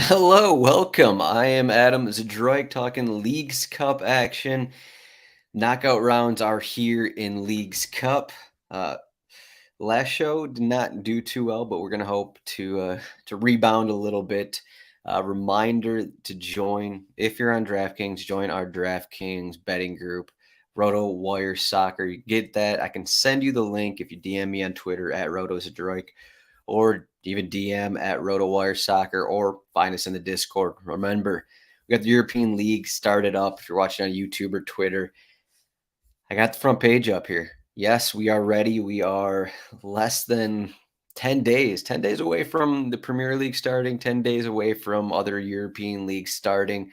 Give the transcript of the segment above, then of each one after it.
Hello, welcome. I am Adam Zdroik talking Leagues Cup action. Knockout rounds are here in Leagues Cup. Uh, Last show did not do too well, but we're gonna hope to rebound a little bit. Reminder to join if you're on DraftKings, join our DraftKings betting group, RotoWire Soccer. You get that. I can send you the link if you DM me on Twitter at RotoZdroik or even DM at RotoWire Soccer or find us in the Discord. Remember, we got the European League started up. If you're watching on YouTube or Twitter, I got the front page up here. Yes, we are ready. We are less than 10 days away from the Premier League starting, 10 days away from other European leagues starting.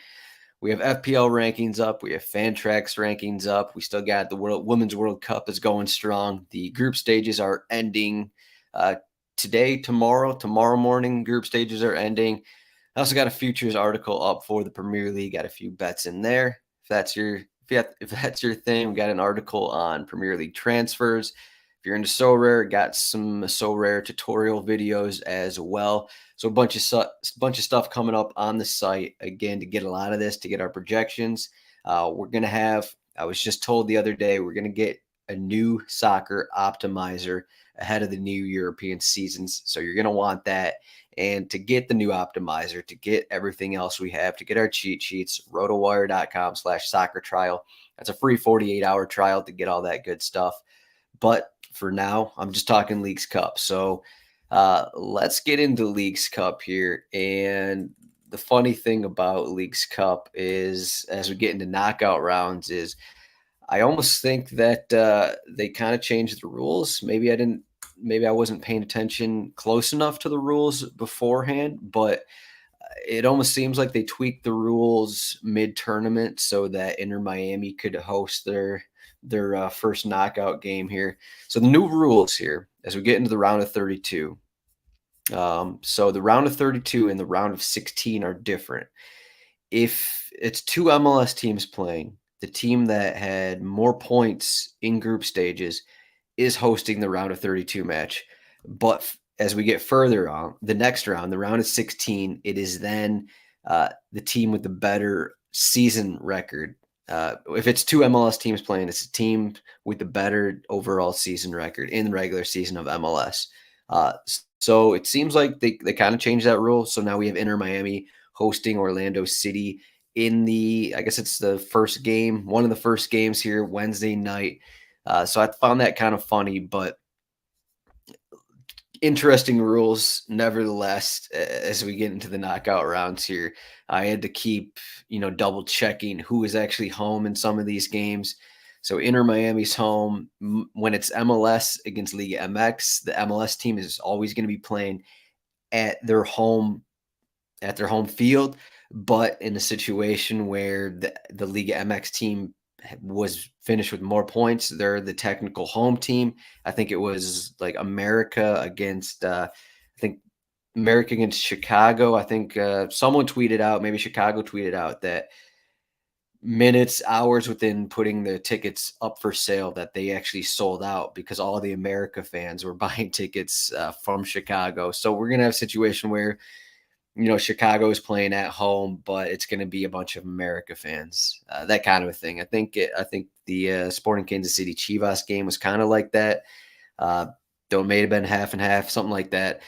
We have FPL rankings up. We have Fantrax rankings up. We still got the Women's World Cup is going strong. The group stages are ending today, tomorrow morning. Group stages are ending. I also got a futures article up for the Premier League. Got a few bets in there. If that's your thing, we got an article on Premier League transfers. If you're into So Rare, got some So Rare tutorial videos as well. So a bunch of stuff coming up on the site again to get a lot of this, to get our projections. We're gonna have. I was just told the other day we're gonna get a new soccer optimizer ahead of the new European seasons. So you're gonna want that. And to get the new optimizer, to get everything else we have, to get our cheat sheets, rotowire.com/soccer trial. That's a free 48-hour trial to get all that good stuff. But for now, I'm just talking Leagues Cup. So let's get into Leagues Cup here. And the funny thing about Leagues Cup is, as we get into knockout rounds, is I almost think that they kind of changed the rules. Maybe I wasn't paying attention close enough to the rules beforehand, but it almost seems like they tweaked the rules mid-tournament so that Inter Miami could host their first knockout game here. So the new rules here, as we get into the round of 32. So the round of 32 and the round of 16 are different. If it's two MLS teams playing, the team that had more points in group stages is hosting the round of 32 match. But as we get further on, the next round, the round of 16, it is then the team with the better season record. If it's two MLS teams playing, it's a team with the better overall season record in the regular season of MLS. So it seems like they kind of changed that rule. So now we have Inter Miami hosting Orlando City I guess it's the first game, one of the first games here, Wednesday night. So I found that kind of funny, but interesting rules nevertheless. As we get into the knockout rounds here, I had to keep double checking who is actually home in some of these games. So Inter Miami's home when it's MLS against Liga MX. The MLS team is always going to be playing at their home field, but in a situation where the Liga MX team was finished with more points, they're the technical home team. I think it was like America against Chicago. I think someone tweeted out, maybe Chicago tweeted out that hours within putting the tickets up for sale that they actually sold out because all the America fans were buying tickets from Chicago. So we're going to have a situation where Chicago is playing at home, but it's going to be a bunch of America fans, that kind of a thing. I think the Sporting Kansas City Chivas game was kind of like that. Though it may have been half and half, something like that.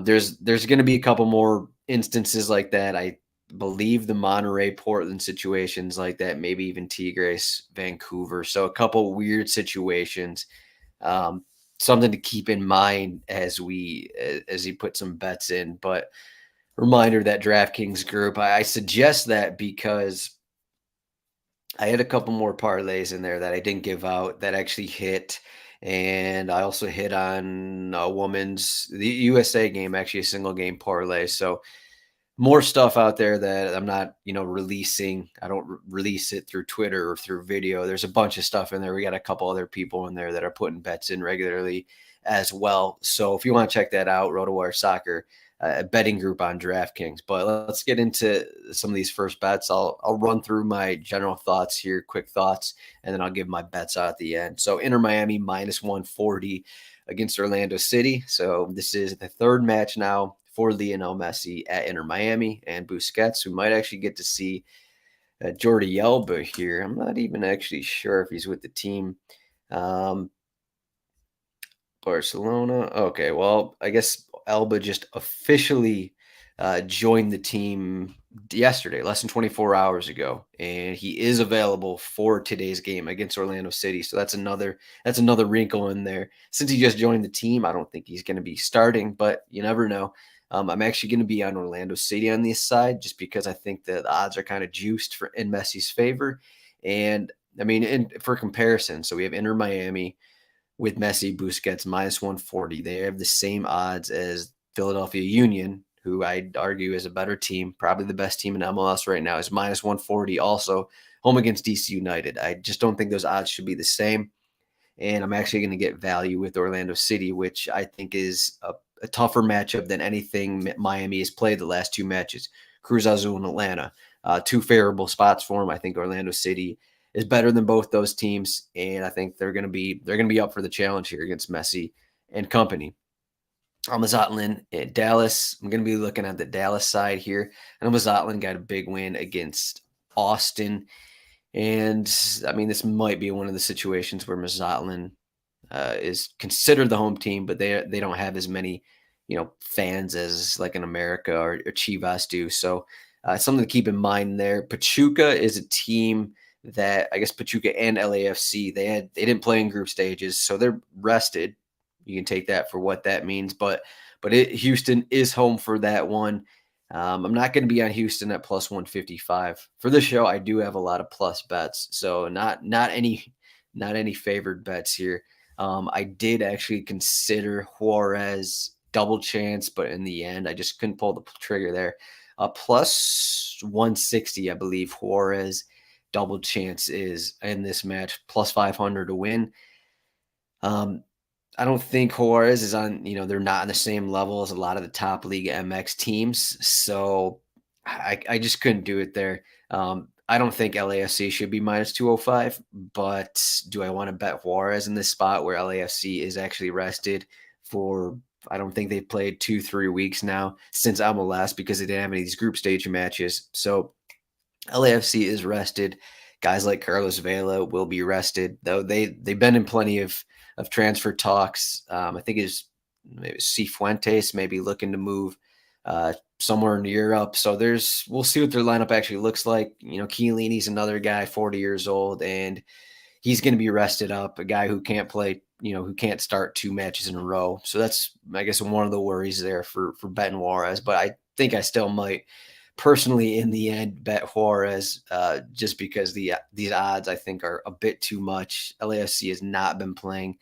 There's going to be a couple more instances like that. I believe the Monterey Portland situations like that, maybe even Tigres Vancouver. So a couple weird situations. Something to keep in mind as you put some bets in, but. Reminder that DraftKings group. I suggest that because I had a couple more parlays in there that I didn't give out that actually hit. And I also hit on the USA game, actually a single game parlay. So more stuff out there that I'm not, releasing. I don't release it through Twitter or through video. There's a bunch of stuff in there. We got a couple other people in there that are putting bets in regularly as well. So if you want to check that out, RotoWire Soccer, a betting group on DraftKings. But let's get into some of these first bets. I'll run through my general thoughts here, quick thoughts, and then I'll give my bets out at the end. So Inter Miami minus 140 against Orlando City. So this is the third match now for Lionel Messi at Inter Miami and Busquets. We might actually get to see Jordi Alba here. I'm not even actually sure if he's with the team. Um, Barcelona. Okay, well, I guess Alba just officially joined the team yesterday, less than 24 hours ago, and he is available for today's game against Orlando City. So that's another wrinkle in there. Since he just joined the team, I don't think he's going to be starting, but you never know. I'm actually going to be on Orlando City on this side just because I think that the odds are kind of juiced in Messi's favor. And I mean, for comparison, so we have Inter Miami with Messi, Busquets minus 140. They have the same odds as Philadelphia Union, who I'd argue is a better team, probably the best team in MLS right now, is minus 140 also home against DC United. I just don't think those odds should be the same. And I'm actually going to get value with Orlando City, which I think is a tougher matchup than anything Miami has played the last two matches. Cruz Azul and Atlanta, two favorable spots for them. I think Orlando City is better than both those teams, and I think they're going to be up for the challenge here against Messi and company. Mazatlan at Dallas. I'm going to be looking at the Dallas side here. I know Mazatlan got a big win against Austin, and I mean this might be one of the situations where Mazatlan is considered the home team, but they don't have as many fans as like in America or Chivas do. So something to keep in mind there. Pachuca is a team that I guess Pachuca and LAFC they didn't play in group stages, so they're rested. You can take that for what that means, but Houston is home for that one. I'm not going to be on Houston at plus 155 for the show. I do have a lot of plus bets, so not any favored bets here. I did actually consider Juarez double chance, but in the end, I just couldn't pull the trigger there. Plus 160, I believe Juarez double chance is in this match, plus 500 to win. I don't think Juarez is on, they're not on the same level as a lot of the top Liga MX teams. So I just couldn't do it there. I don't think LAFC should be minus 205, but do I want to bet Juarez in this spot where LAFC is actually rested for, I don't think they've played 2-3 weeks now since MLS because they didn't have any of these group stage matches. So LAFC is rested. Guys like Carlos Vela will be rested, though they've been in plenty of transfer talks. I think it's maybe Cifuentes maybe looking to move somewhere in Europe. So we'll see what their lineup actually looks like. Chiellini's another guy, 40 years old, and he's going to be rested up. A guy who can't play, who can't start two matches in a row. So that's, I guess, one of the worries there for betting Juarez. But I think I still might personally in the end bet Juarez just because these odds I think are a bit too much. LAFC has not been playing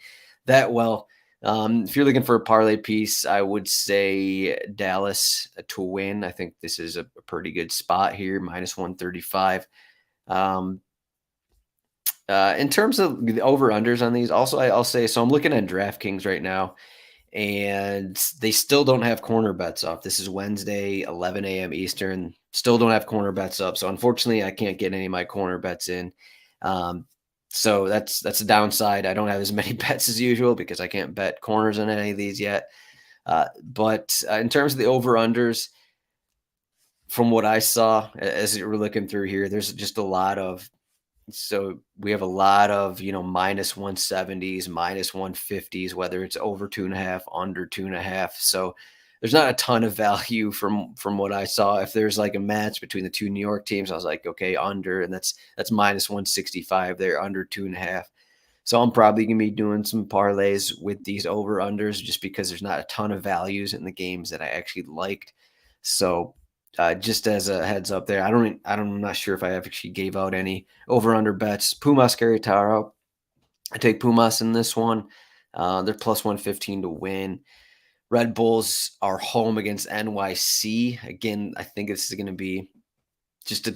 that well. If you're looking for a parlay piece, I would say Dallas to win. I think this is a pretty good spot here, minus 135. In terms of the over-unders on these, also I'll say, so I'm looking at DraftKings right now, and they still don't have corner bets up. This is Wednesday, 11 a.m. Eastern. Still don't have corner bets up. So unfortunately, I can't get any of my corner bets in. So that's the downside. I don't have as many bets as usual because I can't bet corners on any of these yet. But in terms of the over-unders, from what I saw as we're looking through here, there's just a lot of, so we have a lot of, minus 170s, minus 150s, whether it's over 2.5, under 2.5. So there's not a ton of value from what I saw. If there's like a match between the two New York teams, I was like, okay, under, and that's minus 165 there, under 2.5. So I'm probably going to be doing some parlays with these over-unders just because there's not a ton of values in the games that I actually liked. So just as a heads up there, I'm not sure if I actually gave out any over-under bets. Pumas Querétaro, I take Pumas in this one. They're plus 115 to win. Red Bulls are home against NYC. Again, I think this is going to be just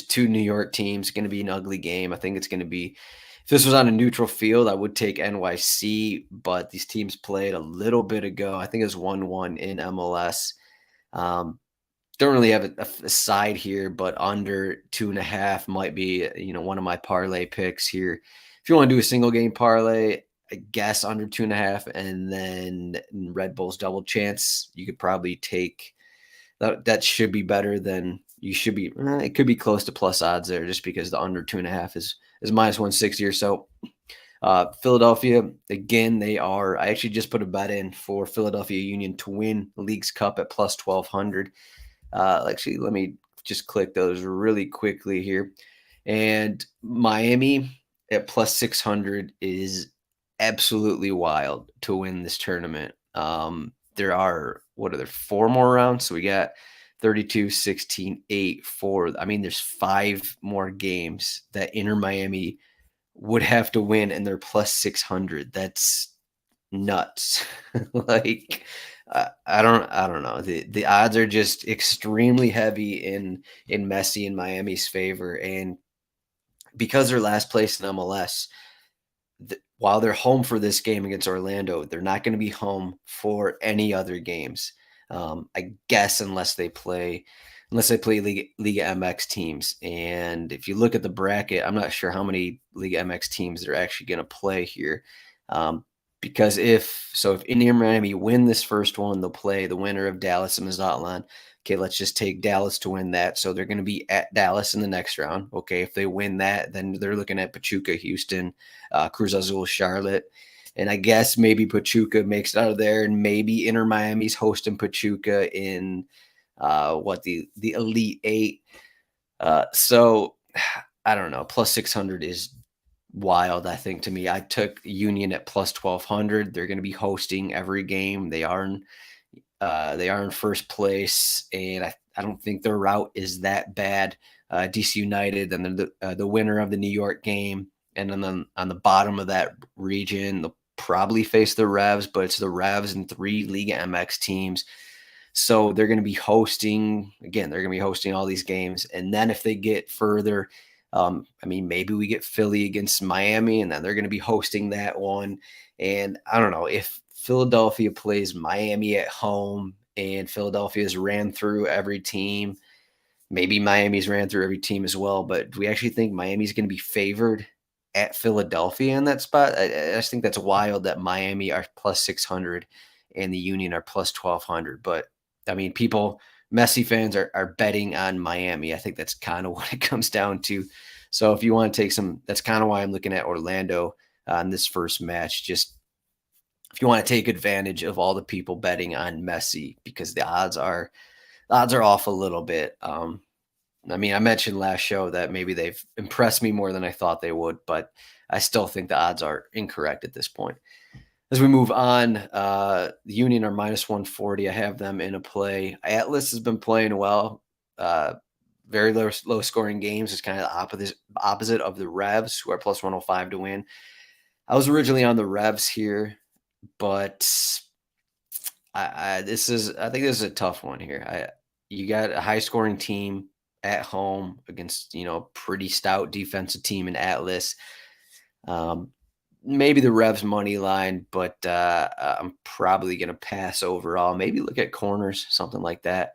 two New York teams. Going to be an ugly game. I think it's going to be, if this was on a neutral field, I would take NYC, but these teams played a little bit ago. I think it was 1-1 in MLS. Don't really have a side here, but under 2.5 might be, one of my parlay picks here. If you want to do a single game parlay, I guess under 2.5, and then Red Bull's double chance. You could probably take that. That should be better than you should be. It could be close to plus odds there, just because the under 2.5 is minus 160 or so. Philadelphia, again, they are. I actually just put a bet in for Philadelphia Union to win the League's Cup at plus 1,200. Actually, let me just click those really quickly here. And Miami at plus 600 is absolutely wild to win this tournament. There are, what are there, 4 more rounds? So we got 32, 16, 8, 4. I mean, there's 5 more games that Inter Miami would have to win, and they're plus 600. That's nuts. Like, I don't know. The odds are just extremely heavy in Messi and Miami's favor, and because they're last place in MLS, while they're home for this game against Orlando, they're not going to be home for any other games. I guess unless they play Liga MX teams. And if you look at the bracket, I'm not sure how many Liga MX teams they're actually going to play here. Because if Inter Miami win this first one, they'll play the winner of Dallas and Mazatlan. Okay, let's just take Dallas to win that. So they're going to be at Dallas in the next round. Okay, if they win that, then they're looking at Pachuca, Houston, Cruz Azul, Charlotte. And I guess maybe Pachuca makes it out of there, and maybe Inter Miami's hosting Pachuca in the Elite Eight. So I don't know. Plus 600 is wild, I think, to me. I took Union at plus 1,200. They're going to be hosting every game. They are in first place, and I don't think their route is that bad. DC United, and the winner of the New York game, and then on the bottom of that region, they'll probably face the Revs, but it's the Revs and 3 Liga MX teams. So they're going to be hosting all these games. And then if they get further, maybe we get Philly against Miami, and then they're going to be hosting that one. And I don't know, if Philadelphia plays Miami at home and Philadelphia's ran through every team, maybe Miami's ran through every team as well. But do we actually think Miami's going to be favored at Philadelphia in that spot? I just think that's wild that Miami are plus 600 and the Union are plus 1,200. But I mean, Messi fans are betting on Miami. I think that's kind of what it comes down to. So if you want to take that's kind of why I'm looking at Orlando on this first match. Just if you want to take advantage of all the people betting on Messi, because the odds are off a little bit. I mentioned last show that maybe they've impressed me more than I thought they would, but I still think the odds are incorrect at this point. As we move on, the Union are minus 140. I have them in a play. Atlas has been playing well. Very low scoring games. It's kind of the opposite of the Revs, who are plus 105 to win. I was originally on the Revs here, but I think this is a tough one here. You got a high scoring team at home against pretty stout defensive team in Atlas. Maybe the Revs money line, but I'm probably going to pass overall. Maybe look at corners, something like that.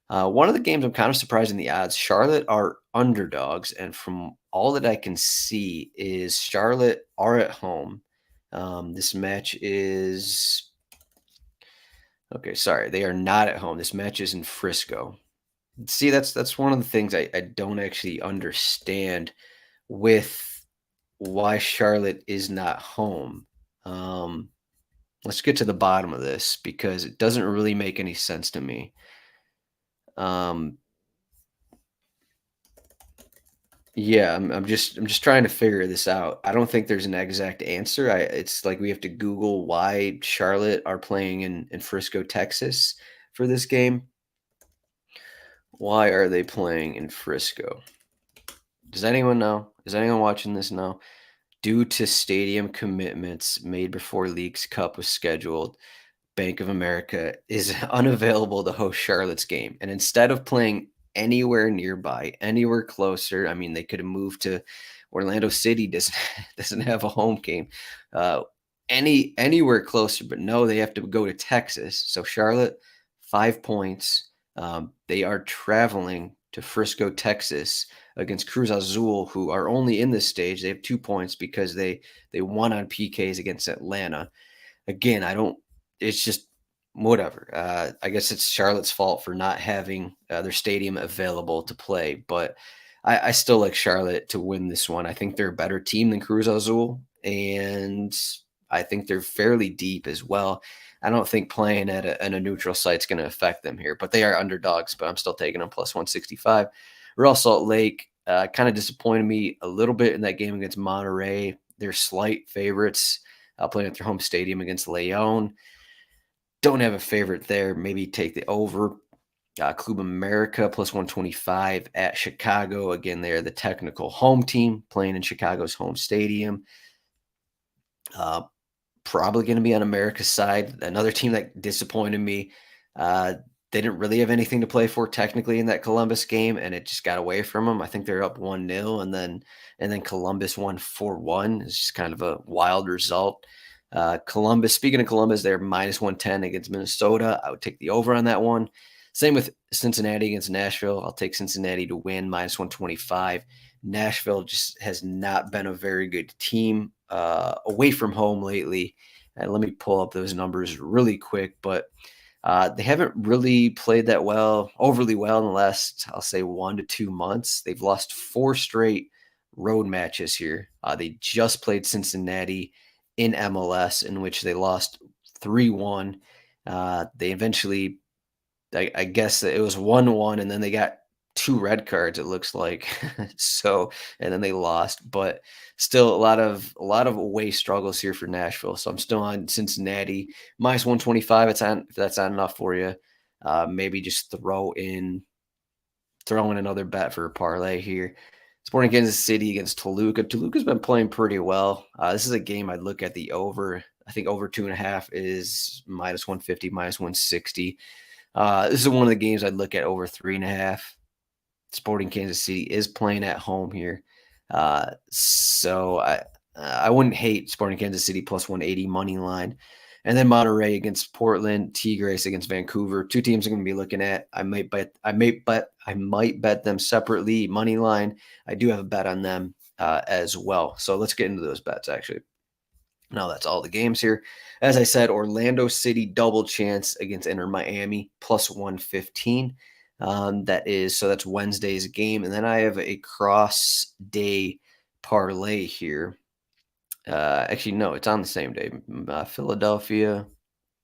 One of the games I'm kind of surprised in the odds. Charlotte are underdogs, and from all that I can see is Charlotte are at home. This match is okay. Sorry, they are not at home. This match is in Frisco. See, that's one of the things I don't actually understand with why Charlotte is not home. Let's get to the bottom of this, because it doesn't really make any sense to me. Yeah, I'm just trying to figure this out. I don't think there's an exact answer. It's like we have to Google why Charlotte are playing in Frisco, Texas for this game. Why are they playing in Frisco? Does anyone know? Is anyone watching this know? Due to stadium commitments made before Leagues Cup was scheduled, Bank of America is unavailable to host Charlotte's game. And instead of playing anywhere nearby, anywhere closer, they could have moved to Orlando City, doesn't have a home game. Anywhere closer, but no, they have to go to Texas. So Charlotte, 5 points. They are traveling to Frisco, Texas against Cruz Azul, who are only in this stage. They have 2 points because they won on PKs against Atlanta. Again, I don't it's just whatever. I guess it's Charlotte's fault for not having their stadium available to play, but I still like Charlotte to win this one. I think they're a better team than Cruz Azul, and I think they're fairly deep as well. I don't think playing at a neutral site is going to affect them here, but they are underdogs. But I'm still taking them plus 165. Real Salt Lake kind of disappointed me a little bit in that game against Monterey. They're slight favorites playing at their home stadium against Leon. Don't have a favorite there. Maybe take the over. Club America plus 125 at Chicago. Again, they're the technical home team playing in Chicago's home stadium. Probably going to be on America's side. Another team that disappointed me. They didn't really have anything to play for technically in that Columbus game, and it just got away from them. I think they're up 1-0, and then Columbus won 4-1. It's just kind of a wild result. Columbus, speaking of Columbus, they're minus 110 against Minnesota. I would take the over on that one. Same with Cincinnati against Nashville. I'll take Cincinnati to win minus 125. Nashville just has not been a very good team away from home lately. And let me pull up those numbers really quick, but they haven't really played that overly well in the last, I'll say, 1 to 2 months. They've lost 4 straight road matches here. They just played Cincinnati in MLS, in which they lost 3-1. They eventually, I guess it was 1-1, and then they got 2 red cards, it looks like. So, and then they lost, but still a lot of away struggles here for Nashville. So I'm still on Cincinnati minus 125. If that's not enough for you, maybe just throw in another bet for a parlay here. Sporting Kansas City against Toluca. Toluca's been playing pretty well. This is a game I'd look at the over. I think over 2.5 is minus 150, minus 160. This is one of the games I'd look at over 3.5. Sporting Kansas City is playing at home here. So I wouldn't hate Sporting Kansas City plus 180 money line. And then Monterey against Portland, Tigres against Vancouver. 2 teams I'm going to be looking at. I might bet them separately. Money line, I do have a bet on them as well. So let's get into those bets actually. Now that's all the games here. As I said, Orlando City double chance against Inter Miami plus 115. That's Wednesday's game. And then I have a cross day parlay here. Actually, no, it's on the same day. Philadelphia.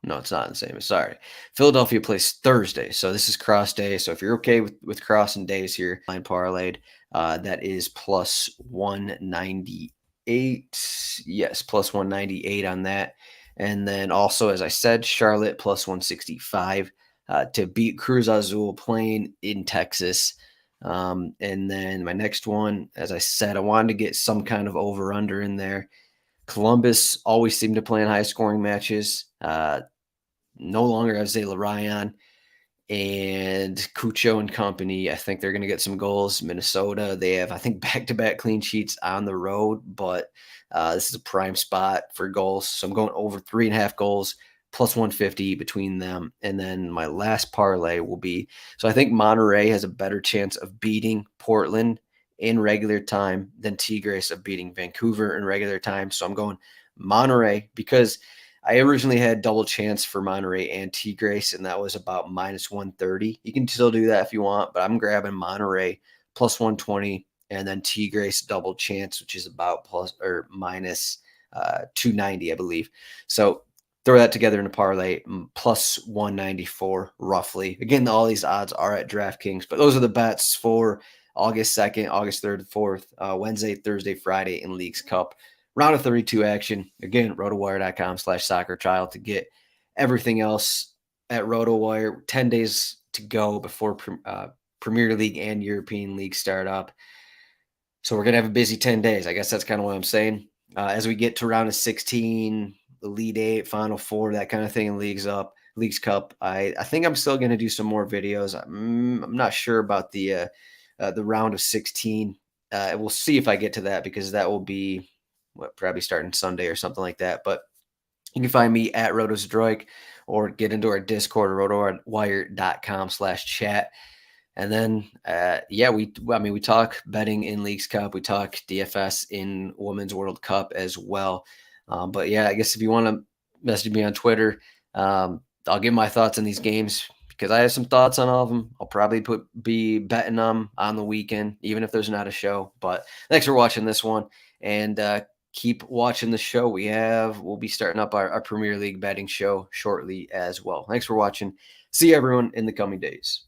No, it's not the same. Sorry. Philadelphia plays Thursday. So this is cross day. So if you're okay with crossing days here, line parlayed, that is plus 198. Yes, plus 198 on that. And then also, as I said, Charlotte plus 165 to beat Cruz Azul playing in Texas. And then my next one, as I said, I wanted to get some kind of over-under in there. Columbus always seemed to play in high-scoring matches. No longer have Zayla Ryan and Cucho and company. I think they're going to get some goals. Minnesota, they have, I think, back-to-back clean sheets on the road, but this is a prime spot for goals. So I'm going over 3.5 goals, plus 150 between them. And then my last parlay will be, so I think Monterey has a better chance of beating Portland in regular time than Tigres of beating Vancouver in regular time. So I'm going Monterey because I originally had double chance for Monterey and Tigres, and that was about minus 130. You can still do that if you want, but I'm grabbing Monterey plus 120 and then Tigres double chance, which is about plus or minus 290, I believe. So throw that together in a parlay, plus 194 roughly. Again, all these odds are at DraftKings, but those are the bets for August 2nd, August 3rd, 4th, Wednesday, Thursday, Friday in Leagues Cup. Round of 32 action. Again, rotowire.com/soccerchild to get everything else at RotoWire. 10 days to go before Premier League and European League start up. So we're going to have a busy 10 days. I guess that's kind of what I'm saying. As we get to round of 16, Elite 8, Final 4, that kind of thing in Leagues Cup, I think I'm still going to do some more videos. I'm not sure about the round of 16. We'll see if I get to that because that will be probably starting Sunday or something like that. But you can find me at Zdroik or get into our Discord, rotowire.com/chat. And then, we talk betting in Leagues Cup. We talk DFS in Women's World Cup as well. But yeah, I guess if you want to message me on Twitter, I'll give my thoughts on these games because I have some thoughts on all of them. I'll probably be betting them on the weekend, even if there's not a show. But thanks for watching this one, and keep watching the show. We'll be starting up our Premier League betting show shortly as well. Thanks for watching. See everyone in the coming days.